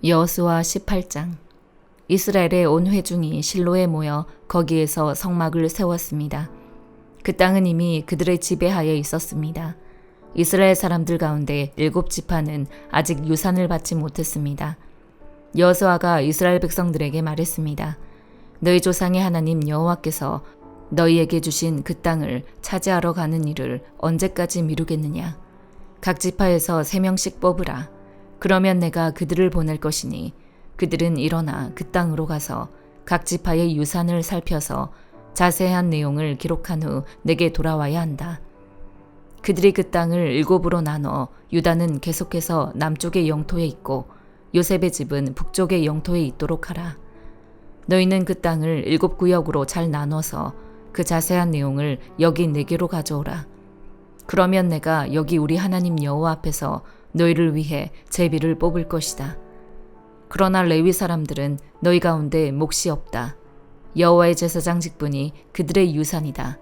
여호수아 18장. 이스라엘의 온 회중이 실로에 모여 거기에서 성막을 세웠습니다. 그 땅은 이미 그들의 지배하에 있었습니다. 이스라엘 사람들 가운데 7지파는 아직 유산을 받지 못했습니다. 여호수아가 이스라엘 백성들에게 말했습니다. 너희 조상의 하나님 여호와께서 너희에게 주신 그 땅을 차지하러 가는 일을 언제까지 미루겠느냐. 각 지파에서 3명씩 뽑으라. 그러면 내가 그들을 보낼 것이니 그들은 일어나 그 땅으로 가서 각 지파의 유산을 살펴서 자세한 내용을 기록한 후 내게 돌아와야 한다. 그들이 그 땅을 7으로 나눠 유다는 계속해서 남쪽의 영토에 있고 요셉의 집은 북쪽의 영토에 있도록 하라. 너희는 그 땅을 7구역으로 잘 나눠서 그 자세한 내용을 여기 내게로 가져오라. 그러면 내가 여기 우리 하나님 여호와 앞에서 너희를 위해 제비를 뽑을 것이다. 그러나 레위 사람들은 너희 가운데 몫이 없다. 여호와의 제사장 직분이 그들의 유산이다.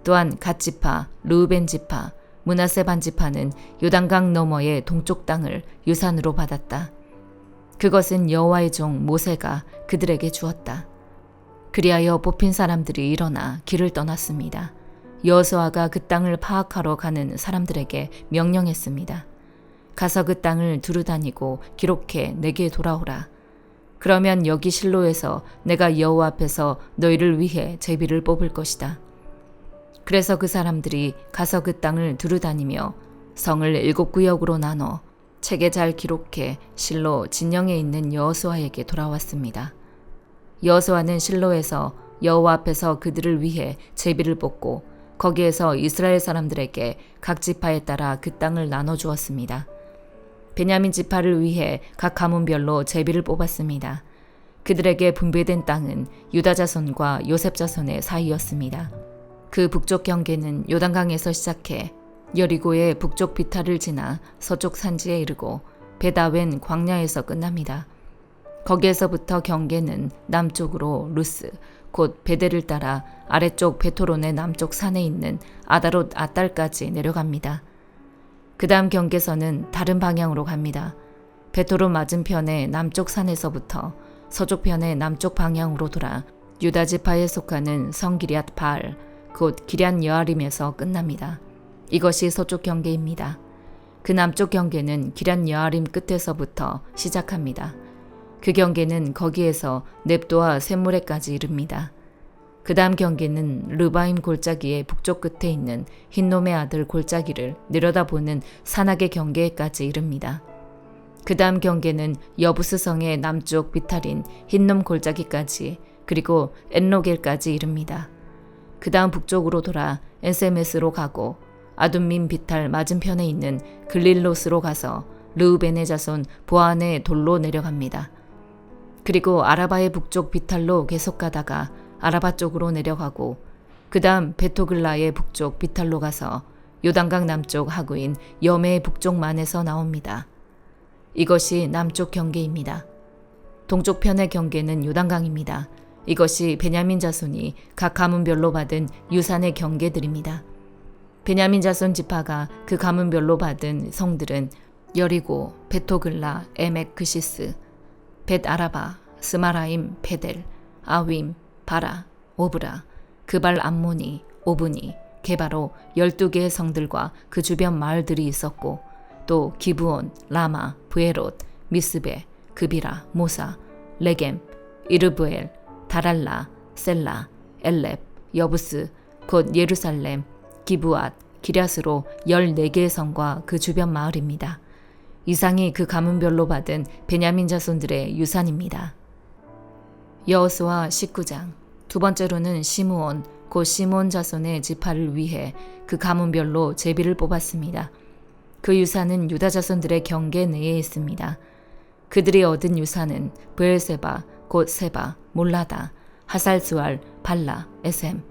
또한 갓 지파, 르우벤 지파, 므낫세 반 지파는 요단강 너머의 동쪽 땅을 유산으로 받았다. 그것은 여호와의 종 모세가 그들에게 주었다. 그리하여 뽑힌 사람들이 일어나 길을 떠났습니다. 여호수아가 그 땅을 파악하러 가는 사람들에게 명령했습니다. 가서 그 땅을 두루다니고 기록해 내게 돌아오라. 그러면 여기 실로에서 내가 여호와 앞에서 너희를 위해 제비를 뽑을 것이다. 그래서 그 사람들이 가서 그 땅을 두루다니며 성을 7구역으로 나눠 책에 잘 기록해 실로 진영에 있는 여호수아에게 돌아왔습니다. 여호수아는 실로에서 여호와 앞에서 그들을 위해 제비를 뽑고 거기에서 이스라엘 사람들에게 각 지파에 따라 그 땅을 나눠주었습니다. 베냐민 지파를 위해 각 가문별로 제비를 뽑았습니다. 그들에게 분배된 땅은 유다 자손과 요셉 자손의 사이였습니다. 그 북쪽 경계는 요단강에서 시작해 여리고의 북쪽 비탈을 지나 서쪽 산지에 이르고 베다웬 광야에서 끝납니다. 거기에서부터 경계는 남쪽으로 루스, 곧 베델을 따라 아래쪽 베토론의 남쪽 산에 있는 아다롯 아딸까지 내려갑니다. 그 다음 경계선은 다른 방향으로 갑니다. 베토론 맞은편의 남쪽 산에서부터 서쪽편의 남쪽 방향으로 돌아 유다 지파에 속하는 성기럇 바알, 곧 기럇 여아림에서 끝납니다. 이것이 서쪽 경계입니다. 그 남쪽 경계는 기럇 여아림 끝에서부터 시작합니다. 그 경계는 거기에서 넵도와 샘무레까지 이릅니다. 그 다음 경계는 르바임 골짜기의 북쪽 끝에 있는 흰놈의 아들 골짜기를 내려다보는 산악의 경계까지 이릅니다. 그 다음 경계는 여부스성의 남쪽 비탈인 흰놈 골짜기까지 그리고 엔로겔까지 이릅니다. 그 다음 북쪽으로 돌아 엔세메스로 가고 아둠민 비탈 맞은편에 있는 글릴롯으로 가서 르우벤의 자손 보안의 돌로 내려갑니다. 그리고 아라바의 북쪽 비탈로 계속 가다가 아라바 쪽으로 내려가고 그 다음 베토글라의 북쪽 비탈로 가서 요단강 남쪽 하구인 여메의 북쪽만에서 나옵니다. 이것이 남쪽 경계입니다. 동쪽 편의 경계는 요단강입니다. 이것이 베냐민 자손이 각 가문별로 받은 유산의 경계들입니다. 베냐민 자손 지파가 그 가문별로 받은 성들은 여리고, 베토글라, 에멕 그시스, 벳 아라바, 스마라임, 베델, 아윈, 바라, 오브라, 그발 암모니, 오브니, 게바로 12개의 성들과 그 주변 마을들이 있었고 또 기브온, 라마, 브에롯, 미스베, 그비라, 모사, 레겜, 이르브엘, 다랄라, 셀라, 엘렙, 여부스, 곧 예루살렘, 기브앗, 기랴스로 14개의 성과 그 주변 마을입니다. 이상이 그 가문별로 받은 베냐민 자손들의 유산입니다. 여호수아 19장. 두 번째로는 시므온, 곧 시므온 자손의 지파를 위해 그 가문별로 제비를 뽑았습니다. 그 유산은 유다 자손들의 경계 내에 있습니다. 그들이 얻은 유산은 브엘세바, 곧 세바, 몰라다, 하살스왈, 발라, 에셈,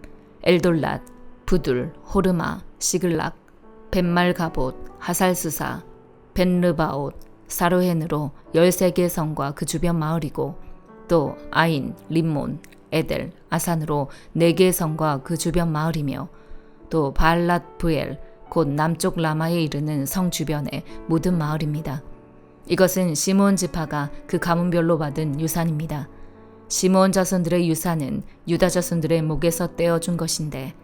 엘돌랏, 부둘, 호르마, 시글락, 벤말가봇, 하살스사, 벤르바옷, 사르헨으로 13개의 성과 그 주변 마을이고 또 아인, 림몬, 에델, 아산으로 4개의 성과 그 주변 마을이며 또 바알랏 브엘, 곧 남쪽 라마에 이르는 성 주변의 모든 마을입니다. 이것은 시므온 지파가 그 가문별로 받은 유산입니다. 시므온 자손들의 유산은 유다 자손들의 목에서 떼어준 것인데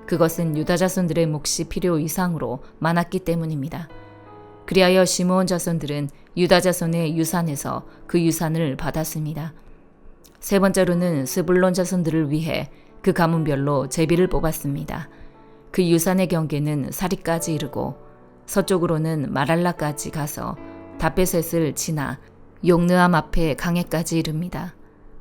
그것은 유다 자손들의 몫이 필요 이상으로 많았기 때문입니다. 그리하여 시므온 자손들은 유다 자손의 유산에서 그 유산을 받았습니다. 세 번째로는 스불론 자손들을 위해 그 가문별로 제비를 뽑았습니다. 그 유산의 경계는 사리까지 이르고 서쪽으로는 마랄라까지 가서 다베셋을 지나 용느암 앞에 강해까지 이릅니다.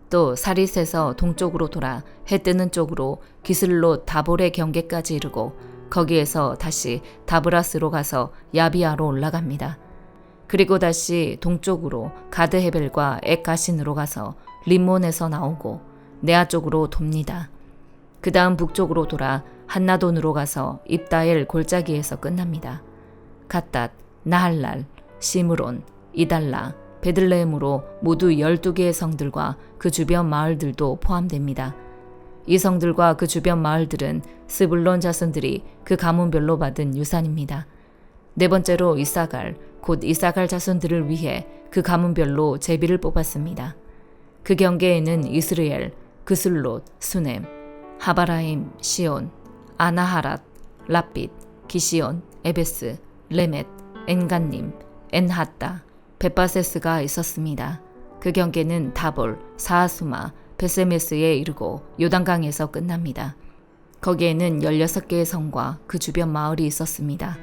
또 사릿에서 동쪽으로 돌아 해 뜨는 쪽으로 기슬롯 다볼의 경계까지 이르고 거기에서 다시 다브라스로 가서 야비아로 올라갑니다. 그리고 다시 동쪽으로 가드헤벨과 엑가신으로 가서 림몬에서 나오고 네아 쪽으로 돕니다. 그 다음 북쪽으로 돌아 한나돈으로 가서 입다엘 골짜기에서 끝납니다. 갓닷, 나할랄, 시므론, 이달라, 베들레헴으로 모두 12개의 성들과 그 주변 마을들도 포함됩니다. 이 성들과 그 주변 마을들은 스불론 자손들이 그 가문별로 받은 유산입니다. 네 번째로 이사갈, 곧 이사갈 자손들을 위해 그 가문별로 제비를 뽑았습니다. 그 경계에는 이스르엘, 그슬롯, 수넴, 하바라임, 시온, 아나하랏, 라빛, 기시온, 에베스, 레멧, 엔간님, 엔하따, 벳바세스가 있었습니다. 그 경계는 다볼, 사하수마, 베세메스에 이르고 요단강에서 끝납니다. 거기에는 16개의 성과 그 주변 마을이 있었습니다.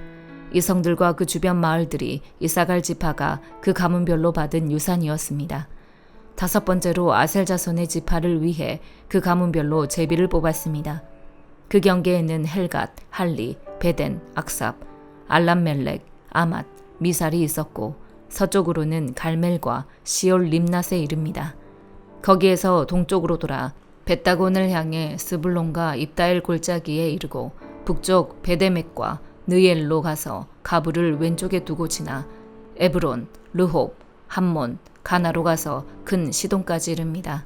이 성들과 그 주변 마을들이 이사갈 지파가 그 가문별로 받은 유산이었습니다. 다섯 번째로 아셀 자손의 지파를 위해 그 가문별로 제비를 뽑았습니다. 그 경계에는 헬갓, 할리, 베덴, 악삽, 알람멜렉, 아맛, 미살이 있었고 서쪽으로는 갈멜과 시올 림낫에 이릅니다. 거기에서 동쪽으로 돌아 벳다곤을 향해 스불론과 입다엘 골짜기에 이르고 북쪽 베데멕과 느엘로 가서 가부를 왼쪽에 두고 지나 에브론, 르홉, 함몬, 가나로 가서 큰 시돈까지 이릅니다.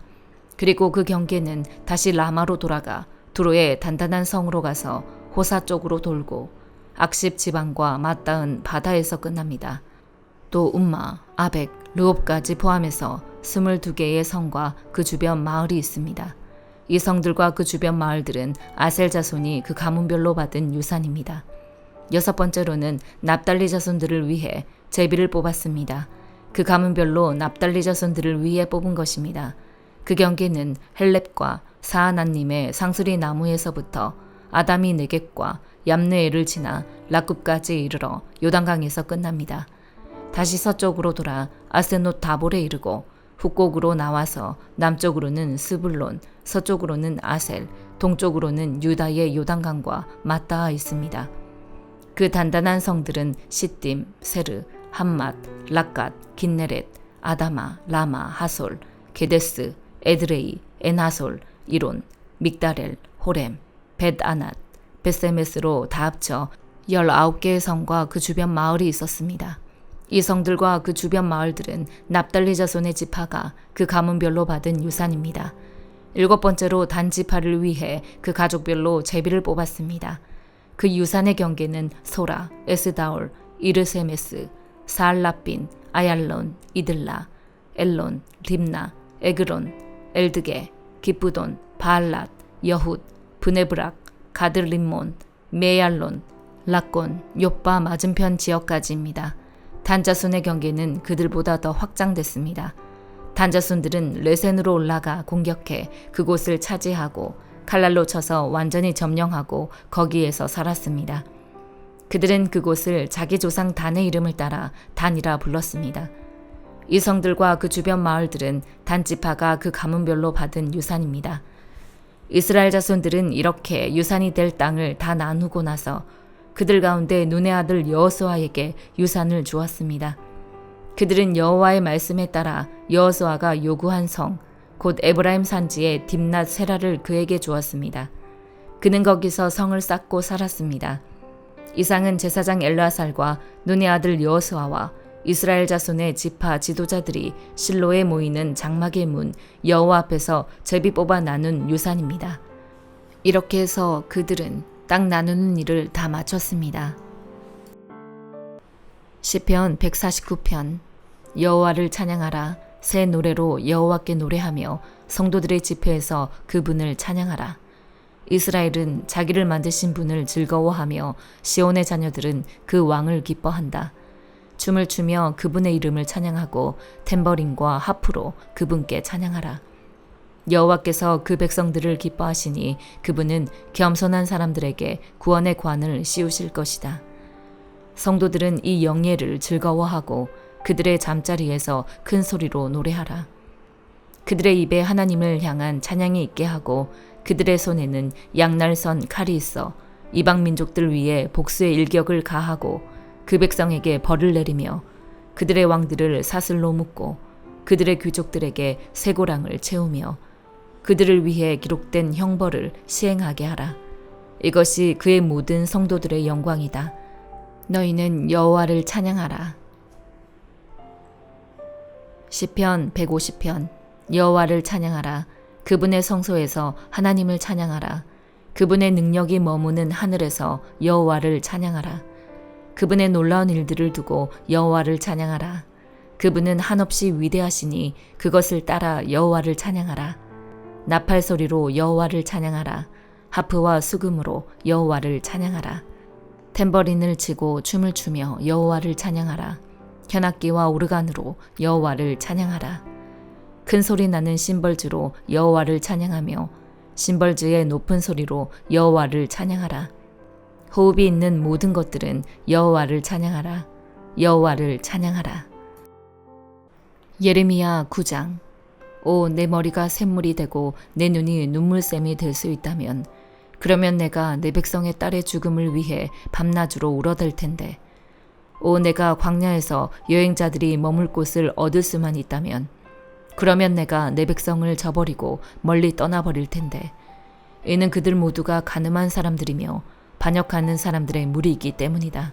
그리고 그 경계는 다시 라마로 돌아가 두로의 단단한 성으로 가서 호사 쪽으로 돌고 악십 지방과 맞닿은 바다에서 끝납니다. 또 움마, 아벡, 르홉까지 포함해서 22개의 성과 그 주변 마을이 있습니다. 이 성들과 그 주변 마을들은 아셀 자손이 그 가문별로 받은 유산입니다. 여섯 번째로는 납달리 자손들을 위해 제비를 뽑았습니다. 그 가문별로 납달리 자손들을 위해 뽑은 것입니다. 그 경계는 헬렙과 사하나님의 상수리 나무에서부터 아다미 네겝과 얌느엘을 지나 라굽까지 이르러 요단강에서 끝납니다. 다시 서쪽으로 돌아 아스노 다볼에 이르고 북곡으로 나와서 남쪽으로는 스불론, 서쪽으로는 아셀, 동쪽으로는 유다의 요단강과 맞닿아 있습니다. 그 단단한 성들은 시딤, 세르, 함맛, 락갓, 긴네렛, 아다마, 라마, 하솔, 게데스, 에드레이, 엔하솔, 이론, 믹다렐, 호렘, 벳아낫, 벳세메스로 다 합쳐 19개의 성과 그 주변 마을이 있었습니다. 이 성들과 그 주변 마을들은 납달리 자손의 지파가 그 가문별로 받은 유산입니다. 일곱 번째로 단 지파를 위해 그 가족별로 제비를 뽑았습니다. 그 유산의 경계는 소라, 에스다올, 이르세메스, 사알라빈, 아얄론, 이들라, 엘론, 림나, 에그론, 엘드게, 기쁘돈, 바알랏, 여훗, 브네브락, 가들림몬, 메얄론, 락곤, 요빠 맞은편 지역까지입니다. 단자손의 경계는 그들보다 더 확장됐습니다. 단자손들은 레센으로 올라가 공격해 그곳을 차지하고 칼날로 쳐서 완전히 점령하고 거기에서 살았습니다. 그들은 그곳을 자기 조상 단의 이름을 따라 단이라 불렀습니다. 이 성들과 그 주변 마을들은 단 지파가 그 가문별로 받은 유산입니다. 이스라엘 자손들은 이렇게 유산이 될 땅을 다 나누고 나서 그들 가운데 눈의 아들 여호수아에게 유산을 주었습니다. 그들은 여호와의 말씀에 따라 여호수아가 요구한 성, 곧 에브라임 산지의 딥낫 세라를 그에게 주었습니다. 그는 거기서 성을 쌓고 살았습니다. 이상은 제사장 엘르아살과 눈의 아들 여호수아와 이스라엘 자손의 지파 지도자들이 실로에 모이는 장막의 문 여호와 앞에서 제비 뽑아 나눈 유산입니다. 이렇게 해서 그들은 땅 나누는 일을 다 마쳤습니다. 시편 149편. 여호와를 찬양하라. 새 노래로 여호와께 노래하며 성도들의 집회에서 그분을 찬양하라. 이스라엘은 자기를 만드신 분을 즐거워하며 시온의 자녀들은 그 왕을 기뻐한다. 춤을 추며 그분의 이름을 찬양하고 탬버린과 하프로 그분께 찬양하라. 여호와께서 그 백성들을 기뻐하시니 그분은 겸손한 사람들에게 구원의 관을 씌우실 것이다. 성도들은 이 영예를 즐거워하고 그들의 잠자리에서 큰 소리로 노래하라. 그들의 입에 하나님을 향한 찬양이 있게 하고 그들의 손에는 양날선 칼이 있어 이방 민족들 위에 복수의 일격을 가하고 그 백성에게 벌을 내리며 그들의 왕들을 사슬로 묶고 그들의 귀족들에게 쇠고랑을 채우며 그들을 위해 기록된 형벌을 시행하게 하라. 이것이 그의 모든 성도들의 영광이다. 너희는 여호와를 찬양하라. 시편 150편. 여호와를 찬양하라. 그분의 성소에서 하나님을 찬양하라. 그분의 능력이 머무는 하늘에서 여호와를 찬양하라. 그분의 놀라운 일들을 두고 여호와를 찬양하라. 그분은 한없이 위대하시니 그것을 따라 여호와를 찬양하라. 나팔 소리로 여호와를 찬양하라. 하프와 수금으로 여호와를 찬양하라. 탬버린을 치고 춤을 추며 여호와를 찬양하라. 현악기와 오르간으로 여호와를 찬양하라. 큰 소리 나는 심벌주로 여호와를 찬양하며 심벌주의 높은 소리로 여호와를 찬양하라. 호흡이 있는 모든 것들은 여호와를 찬양하라. 여호와를 찬양하라. 예레미야 9장. 오, 내 머리가 샘물이 되고 내 눈이 눈물샘이 될 수 있다면 그러면 내가 내 백성의 딸의 죽음을 위해 밤낮으로 울어댈 텐데, 오, 내가 광야에서 여행자들이 머물 곳을 얻을 수만 있다면 그러면 내가 내 백성을 저버리고 멀리 떠나버릴 텐데, 이는 그들 모두가 가늠한 사람들이며 반역하는 사람들의 무리이기 때문이다.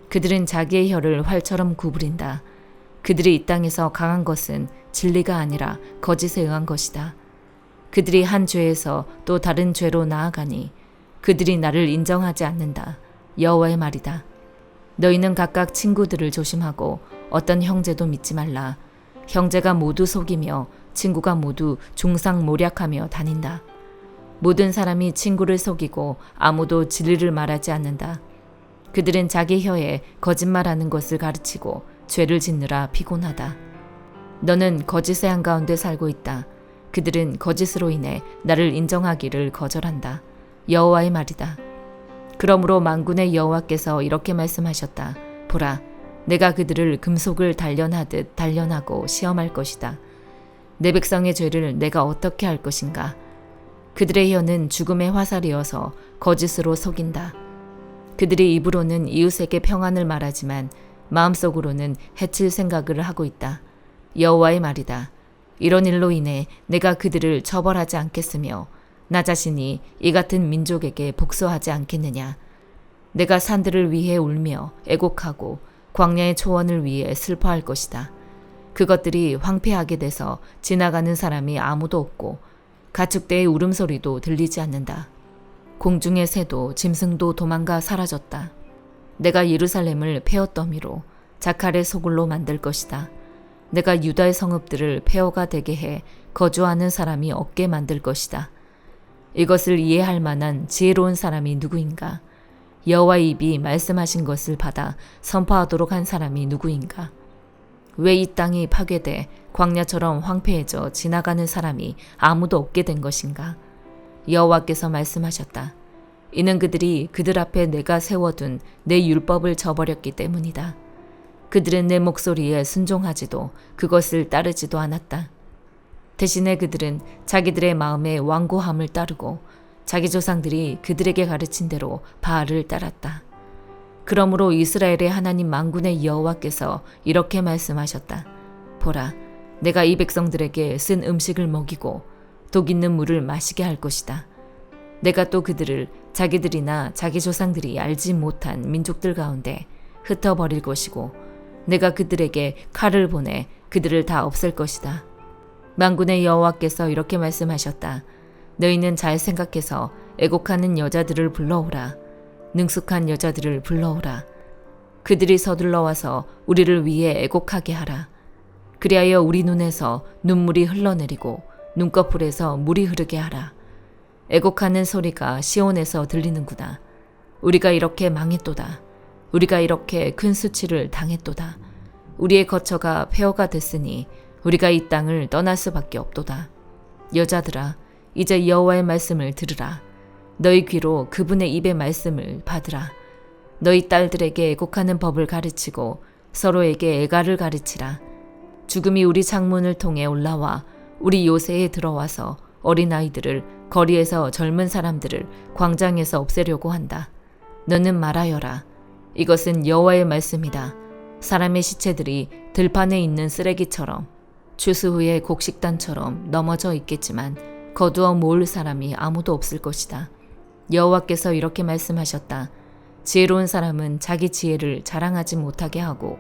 그들은 자기의 혀를 활처럼 구부린다. 그들이 이 땅에서 강한 것은 진리가 아니라 거짓에 의한 것이다. 그들이 한 죄에서 또 다른 죄로 나아가니 그들이 나를 인정하지 않는다. 여호와의 말이다. 너희는 각각 친구들을 조심하고 어떤 형제도 믿지 말라. 형제가 모두 속이며 친구가 모두 중상모략하며 다닌다. 모든 사람이 친구를 속이고 아무도 진리를 말하지 않는다. 그들은 자기 혀에 거짓말하는 것을 가르치고 죄를 짓느라 피곤하다. 너는 거짓의 한가운데 살고 있다. 그들은 거짓으로 인해 나를 인정하기를 거절한다. 여호와의 말이다. 그러므로 만군의 여호와께서 이렇게 말씀하셨다. 보라, 내가 그들을 금속을 단련하듯 단련하고 시험할 것이다. 내 백성의 죄를 내가 어떻게 할 것인가? 그들의 혀는 죽음의 화살이어서 거짓으로 속인다. 그들이 입으로는 이웃에게 평안을 말하지만 마음속으로는 해칠 생각을 하고 있다. 여호와의 말이다. 이런 일로 인해 내가 그들을 처벌하지 않겠으며 나 자신이 이 같은 민족에게 복수하지 않겠느냐. 내가 산들을 위해 울며 애곡하고 광야의 초원을 위해 슬퍼할 것이다. 그것들이 황폐하게 돼서 지나가는 사람이 아무도 없고 가축대의 울음소리도 들리지 않는다. 공중의 새도 짐승도 도망가 사라졌다. 내가 예루살렘을 폐허더미로 자칼의 소굴로 만들 것이다. 내가 유다의 성읍들을 폐허가 되게 해 거주하는 사람이 없게 만들 것이다. 이것을 이해할 만한 지혜로운 사람이 누구인가? 여호와의 입이 말씀하신 것을 받아 선포하도록 한 사람이 누구인가? 왜 이 땅이 파괴돼 광야처럼 황폐해져 지나가는 사람이 아무도 없게 된 것인가? 여호와께서 말씀하셨다. 이는 그들이 그들 앞에 내가 세워둔 내 율법을 저버렸기 때문이다. 그들은 내 목소리에 순종하지도 그것을 따르지도 않았다. 대신에 그들은 자기들의 마음의 완고함을 따르고 자기 조상들이 그들에게 가르친 대로 바알을 따랐다. 그러므로 이스라엘의 하나님 만군의 여호와께서 이렇게 말씀하셨다. 보라, 내가 이 백성들에게 쓴 음식을 먹이고 독 있는 물을 마시게 할 것이다. 내가 또 그들을 자기들이나 자기 조상들이 알지 못한 민족들 가운데 흩어버릴 것이고 내가 그들에게 칼을 보내 그들을 다 없앨 것이다. 만군의 여호와께서 이렇게 말씀하셨다. 너희는 잘 생각해서 애곡하는 여자들을 불러오라. 능숙한 여자들을 불러오라. 그들이 서둘러 와서 우리를 위해 애곡하게 하라. 그리하여 우리 눈에서 눈물이 흘러내리고 눈꺼풀에서 물이 흐르게 하라. 애곡하는 소리가 시온에서 들리는구나. 우리가 이렇게 망했도다. 우리가 이렇게 큰 수치를 당했도다. 우리의 거처가 폐허가 됐으니 우리가 이 땅을 떠날 수밖에 없도다. 여자들아, 이제 여호와의 말씀을 들으라. 너희 귀로 그분의 입의 말씀을 받으라. 너희 딸들에게 애곡하는 법을 가르치고 서로에게 애가를 가르치라. 죽음이 우리 창문을 통해 올라와 우리 요새에 들어와서 어린아이들을 거리에서 젊은 사람들을 광장에서 없애려고 한다. 너는 말하여라. 이것은 여호와의 말씀이다. 사람의 시체들이 들판에 있는 쓰레기처럼 추수 후에 곡식단처럼 넘어져 있겠지만 거두어 모을 사람이 아무도 없을 것이다. 여호와께서 이렇게 말씀하셨다. 지혜로운 사람은 자기 지혜를 자랑하지 못하게 하고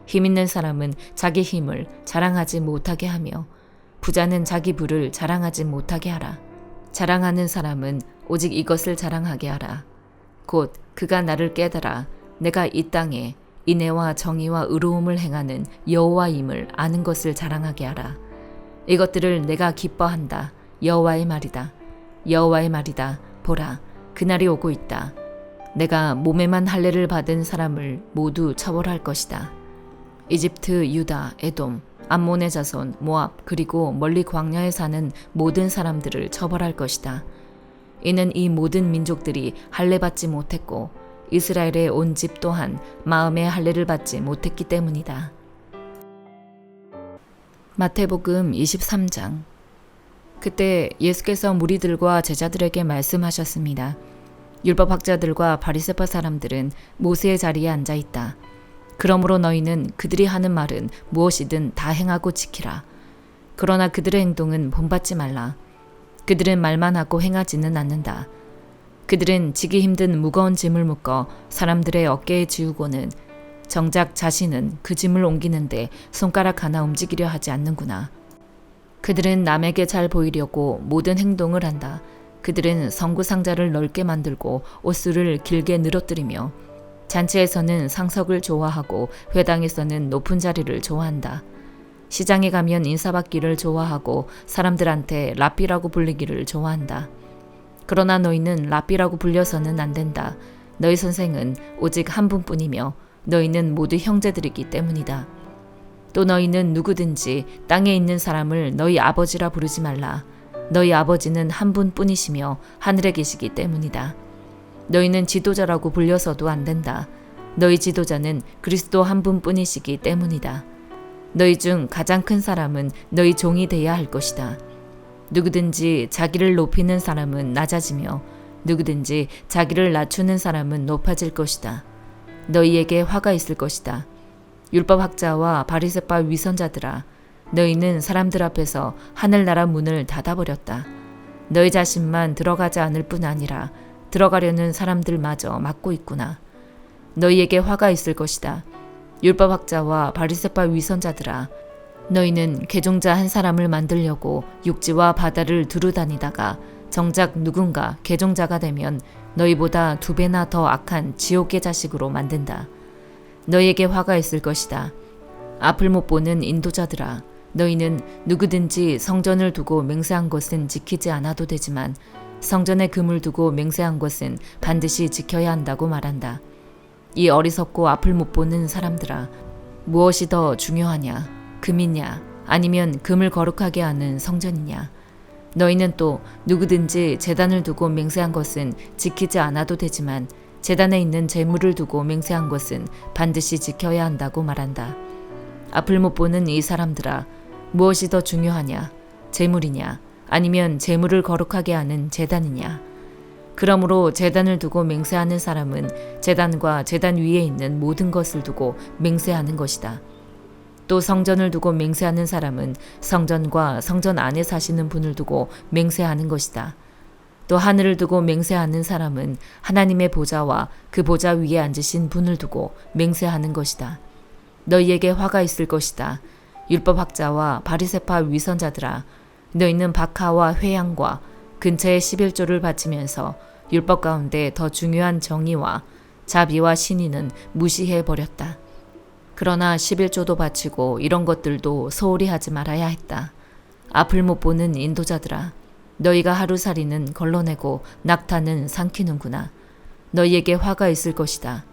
힘 있는 사람은 자기 힘을 자랑하지 못하게 하며 부자는 자기 부를 자랑하지 못하게 하라. 자랑하는 사람은 오직 이것을 자랑하게 하라. 곧 그가 나를 깨달아 내가 이 땅에 인애와 정의와 의로움을 행하는 여호와임을 아는 것을 자랑하게 하라. 이것들을 내가 기뻐한다. 여호와의 말이다. 여호와의 말이다. 보라, 그날이 오고 있다. 내가 몸에만 할례를 받은 사람을 모두 처벌할 것이다. 이집트, 유다, 에돔, 암몬의 자손, 모압, 그리고 멀리 광야에 사는 모든 사람들을 처벌할 것이다. 이는 이 모든 민족들이 할례 받지 못했고 이스라엘의 온 집 또한 마음의 할례를 받지 못했기 때문이다. 마태복음 23장. 그때 예수께서 무리들과 제자들에게 말씀하셨습니다. 율법학자들과 바리새파 사람들은 모세의 자리에 앉아 있다. 그러므로 너희는 그들이 하는 말은 무엇이든 다 행하고 지키라. 그러나 그들의 행동은 본받지 말라. 그들은 말만 하고 행하지는 않는다. 그들은 지기 힘든 무거운 짐을 묶어 사람들의 어깨에 지우고는 정작 자신은 그 짐을 옮기는데 손가락 하나 움직이려 하지 않는구나. 그들은 남에게 잘 보이려고 모든 행동을 한다. 그들은 성구 상자를 넓게 만들고 옷수를 길게 늘어뜨리며 잔치에서는 상석을 좋아하고 회당에서는 높은 자리를 좋아한다. 시장에 가면 인사받기를 좋아하고 사람들한테 랍비라고 불리기를 좋아한다. 그러나 너희는 랍비라고 불려서는 안 된다. 너희 선생은 오직 한 분뿐이며 너희는 모두 형제들이기 때문이다. 또 너희는 누구든지 땅에 있는 사람을 너희 아버지라 부르지 말라. 너희 아버지는 한 분뿐이시며 하늘에 계시기 때문이다. 너희는 지도자라고 불려서도 안 된다. 너희 지도자는 그리스도 한 분뿐이시기 때문이다. 너희 중 가장 큰 사람은 너희 종이 되어야 할 것이다. 누구든지 자기를 높이는 사람은 낮아지며 누구든지 자기를 낮추는 사람은 높아질 것이다. 너희에게 화가 있을 것이다. 율법학자와 바리새파 위선자들아, 너희는 사람들 앞에서 하늘나라 문을 닫아버렸다. 너희 자신만 들어가지 않을 뿐 아니라 들어가려는 사람들마저 막고 있구나. 너희에게 화가 있을 것이다. 율법학자와 바리새파 위선자들아, 너희는 개종자 한 사람을 만들려고 육지와 바다를 두루 다니다가 정작 누군가 개종자가 되면 너희보다 2배나 더 악한 지옥의 자식으로 만든다. 너희에게 화가 있을 것이다. 앞을 못 보는 인도자들아, 너희는 누구든지 성전을 두고 맹세한 것은 지키지 않아도 되지만 성전에 금을 두고 맹세한 것은 반드시 지켜야 한다고 말한다. 이 어리석고 앞을 못 보는 사람들아, 무엇이 더 중요하냐? 금이냐? 아니면 금을 거룩하게 하는 성전이냐? 너희는 또 누구든지 제단을 두고 맹세한 것은 지키지 않아도 되지만 제단에 있는 제물을 두고 맹세한 것은 반드시 지켜야 한다고 말한다. 앞을 못 보는 이 사람들아, 무엇이 더 중요하냐? 제물이냐? 아니면 제물을 거룩하게 하는 제단이냐? 그러므로 제단을 두고 맹세하는 사람은 제단과 제단 위에 있는 모든 것을 두고 맹세하는 것이다. 또 성전을 두고 맹세하는 사람은 성전과 성전 안에 사시는 분을 두고 맹세하는 것이다. 또 하늘을 두고 맹세하는 사람은 하나님의 보좌와 그 보좌 위에 앉으신 분을 두고 맹세하는 것이다. 너희에게 화가 있을 것이다. 율법학자와 바리새파 위선자들아, 너희는 박하와 회양과 근처의 11조를 바치면서 율법 가운데 더 중요한 정의와 자비와 신의는 무시해버렸다. 그러나 11조도 바치고 이런 것들도 소홀히 하지 말아야 했다. 앞을 못 보는 인도자들아, 너희가 하루살이는 걸러내고 낙타는 삼키는구나. 너희에게 화가 있을 것이다.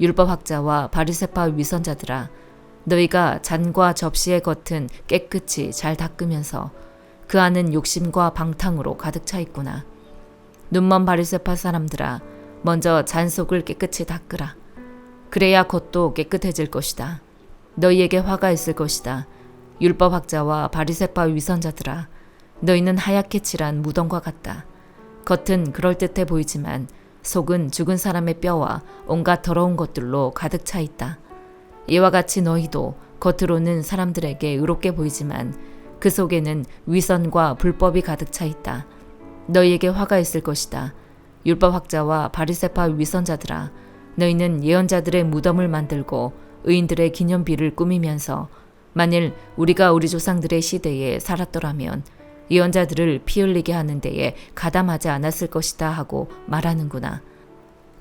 율법학자와 바리새파 위선자들아, 너희가 잔과 접시의 겉은 깨끗이 잘 닦으면서 그 안은 욕심과 방탕으로 가득 차 있구나. 눈먼 바리새파 사람들아, 먼저 잔 속을 깨끗이 닦으라. 그래야 겉도 깨끗해질 것이다. 너희에게 화가 있을 것이다. 율법학자와 바리새파 위선자들아, 너희는 하얗게 칠한 무덤과 같다. 겉은 그럴듯해 보이지만 속은 죽은 사람의 뼈와 온갖 더러운 것들로 가득 차 있다. 이와 같이 너희도 겉으로는 사람들에게 의롭게 보이지만 그 속에는 위선과 불법이 가득 차 있다. 너희에게 화가 있을 것이다. 율법학자와 바리새파 위선자들아, 너희는 예언자들의 무덤을 만들고 의인들의 기념비를 꾸미면서 만일 우리가 우리 조상들의 시대에 살았더라면 예언자들을 피 흘리게 하는 데에 가담하지 않았을 것이다 하고 말하는구나.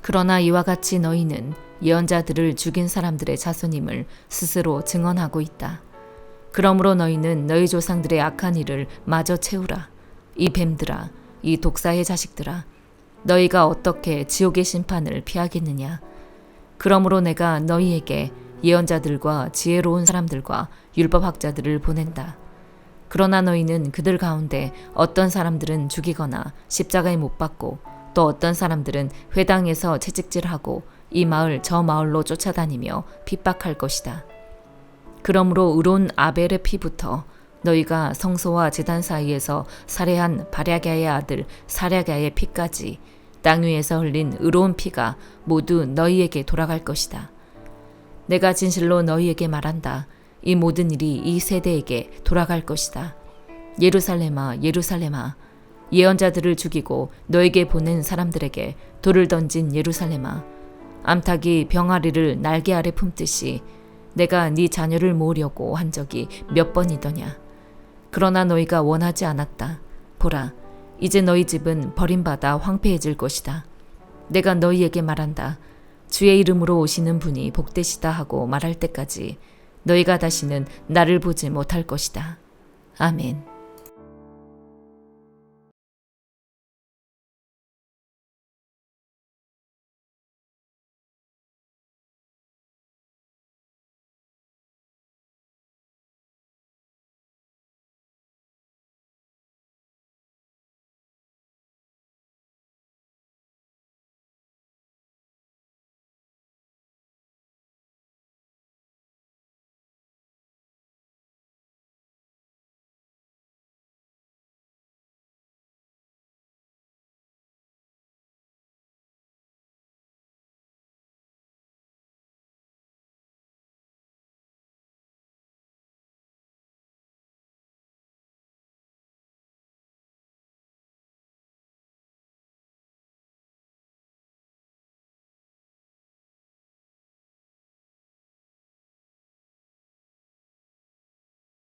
그러나 이와 같이 너희는 예언자들을 죽인 사람들의 자손임을 스스로 증언하고 있다. 그러므로 너희는 너희 조상들의 악한 일을 마저 채우라. 이 뱀들아, 이 독사의 자식들아, 너희가 어떻게 지옥의 심판을 피하겠느냐. 그러므로 내가 너희에게 예언자들과 지혜로운 사람들과 율법학자들을 보낸다. 그러나 너희는 그들 가운데 어떤 사람들은 죽이거나 십자가에 못 박고 또 어떤 사람들은 회당에서 채찍질하고 이 마을 저 마을로 쫓아다니며 핍박할 것이다. 그러므로 의로운 아벨의 피부터 너희가 성소와 제단 사이에서 살해한 바랴게의 아들 사랴게의 피까지 땅 위에서 흘린 의로운 피가 모두 너희에게 돌아갈 것이다. 내가 진실로 너희에게 말한다. 이 모든 일이 이 세대에게 돌아갈 것이다. 예루살렘아, 예루살렘아, 예언자들을 죽이고 너에게 보낸 사람들에게 돌을 던진 예루살렘아, 암탉이 병아리를 날개 아래 품듯이 내가 네 자녀를 모으려고 한 적이 몇 번이더냐. 그러나 너희가 원하지 않았다. 보라, 이제 너희 집은 버림받아 황폐해질 것이다. 내가 너희에게 말한다. 주의 이름으로 오시는 분이 복되시다 하고 말할 때까지 너희가 다시는 나를 보지 못할 것이다. 아멘.